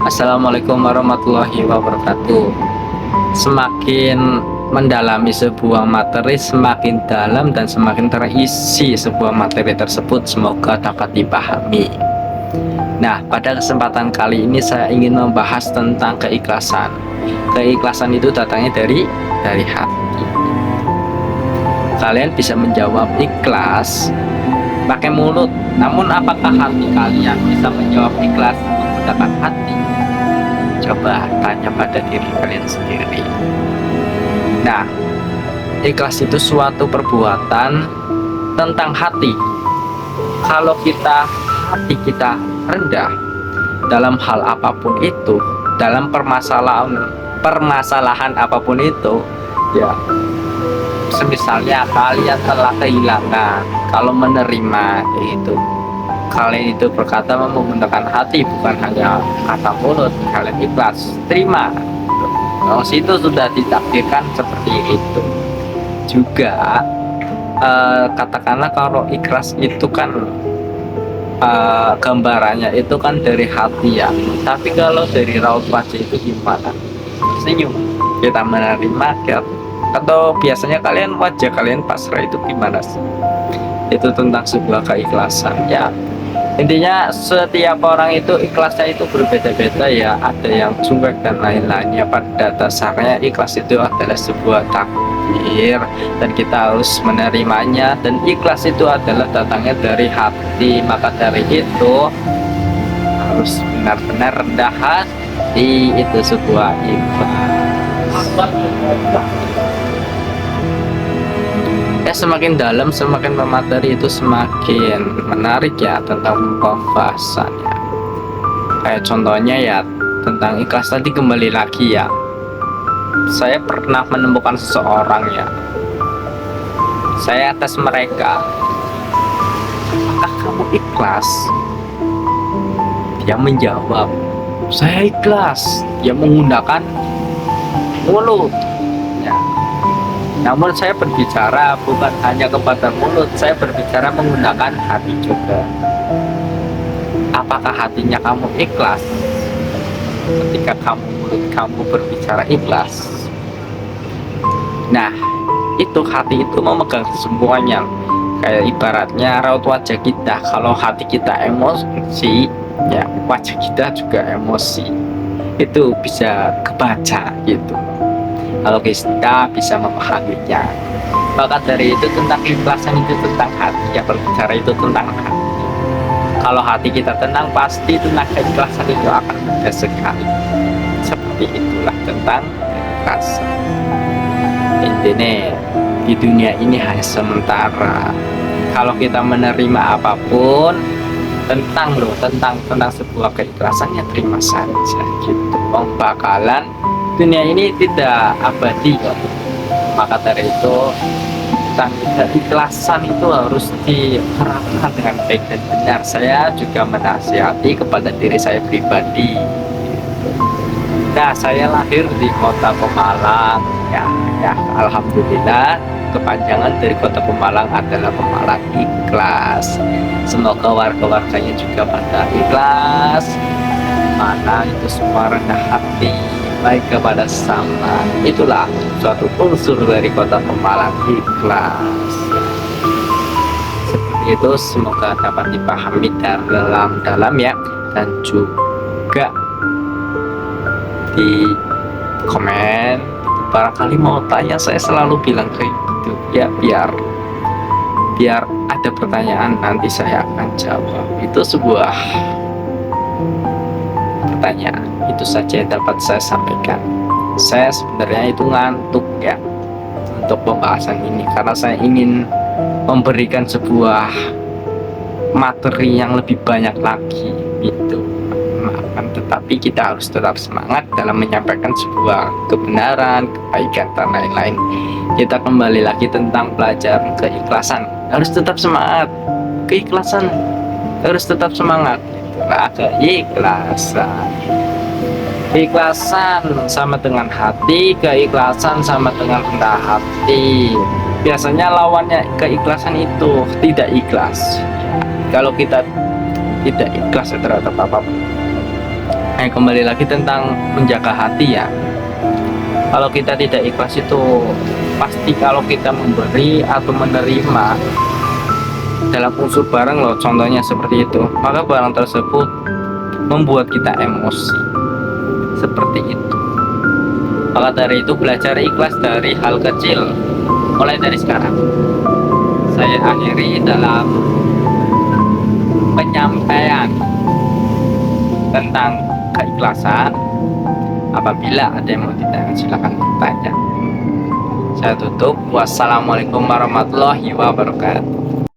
Assalamualaikum warahmatullahi wabarakatuh. Semakin mendalami sebuah materi, semakin dalam dan semakin terisi sebuah materi tersebut. Semoga dapat dipahami. Nah, pada kesempatan kali ini saya ingin membahas tentang keikhlasan. Keikhlasan itu datangnya dari hati. Kalian bisa menjawab ikhlas pakai mulut, namun apakah hati kalian bisa menjawab ikhlas menggunakan hati? Coba tanya pada diri kalian sendiri. Nah, ikhlas itu suatu perbuatan tentang hati. Kalau hati kita rendah dalam hal apapun itu, dalam permasalahan apapun itu, ya, misalnya kalian telah kehilangan, kalau menerima itu, kalian itu berkata menggunakan hati, bukan hanya kata mulut. Kalian ikhlas terima, itu sudah ditakdirkan seperti itu juga. Katakanlah kalau ikhlas itu kan gambarannya itu kan dari hati ya, tapi kalau dari raut wajah itu gimana? Senyum, kita menerima atau biasanya kalian wajah kalian pasrah, itu gimana sih? Itu tentang sebuah keikhlasan ya. Intinya setiap orang itu ikhlasnya itu berbeda-beda ya, ada yang cuek dan lain-lainnya. Pada dasarnya ikhlas itu adalah sebuah takdir dan kita harus menerimanya, dan ikhlas itu adalah datangnya dari hati. Maka dari itu harus benar-benar rendah hati, itu sebuah ikhlas. Ya, semakin dalam, semakin bermateri, itu semakin menarik ya tentang pembahasannya. Kayak contohnya ya tentang ikhlas tadi, kembali lagi ya, saya pernah menemukan seseorang ya, saya tes mereka, apakah kamu ikhlas? Dia menjawab, saya ikhlas. Dia menggunakan mulut ya. Namun saya berbicara bukan hanya kepada mulut, saya berbicara menggunakan hati juga. Apakah hatinya kamu ikhlas ketika mulut kamu berbicara ikhlas? Nah, itu hati itu memegang semuanya. Kayak ibaratnya raut wajah kita, kalau hati kita emosi, ya wajah kita juga emosi. Itu bisa kebaca gitu, kalau kita bisa memahaminya. Maka dari itu tentang ikhlasan itu tentang hati ya, berbicara itu tentang hati. Kalau hati kita tenang, pasti tentang keikhlasan itu akan mudah sekali. Seperti itulah tentang keikhlasan. Intinya di dunia ini hanya sementara. Kalau kita menerima apapun tentang sebuah keikhlasan, ya terima saja gitu. Bakalan dunia ini tidak abadi ya. Maka dari itu tentang keikhlasan itu harus diterapkan dengan baik dan benar. Saya juga menasihati kepada diri saya pribadi. Nah, saya lahir di kota Pemalang ya, alhamdulillah kepanjangan dari kota Pemalang adalah Pemalang Ikhlas. Semoga warga-warganya juga pada ikhlas, mana itu semua rendah hati, baik kepada sesama. Itulah suatu unsur dari kota Pemalang Ikhlas. Seperti itu, semoga dapat dipahami dalam ya, dan juga di komen barangkali mau tanya. Saya selalu bilang kayak gitu ya, biar ada pertanyaan nanti saya akan jawab. Itu sebuah pertanyaan, itu saja yang dapat saya sampaikan. Saya sebenarnya itu ngantuk ya untuk pembahasan ini, karena saya ingin memberikan sebuah materi yang lebih banyak lagi gitu. Tetapi kita harus tetap semangat dalam menyampaikan sebuah kebenaran, kebaikan dan lain-lain. Kita kembali lagi tentang pelajaran keikhlasan, harus tetap semangat. Keikhlasan harus tetap semangat. Itulah keikhlasan. Keikhlasan sama dengan hati, keikhlasan sama dengan rendah hati. Biasanya lawannya keikhlasan itu tidak ikhlas. Kalau kita tidak ikhlas terhadap apapun, Kembali lagi tentang menjaga hati ya. Kalau kita tidak ikhlas itu pasti kalau kita memberi atau menerima dalam unsur barang loh, contohnya seperti itu, maka barang tersebut membuat kita emosi seperti itu. Maka dari itu belajar ikhlas dari hal kecil mulai dari sekarang. Saya akhiri dalam penyampaian tentang keikhlasan. Apabila ada yang mau ditanyakan silakan bertanya. Saya tutup. Wassalamualaikum warahmatullahi wabarakatuh.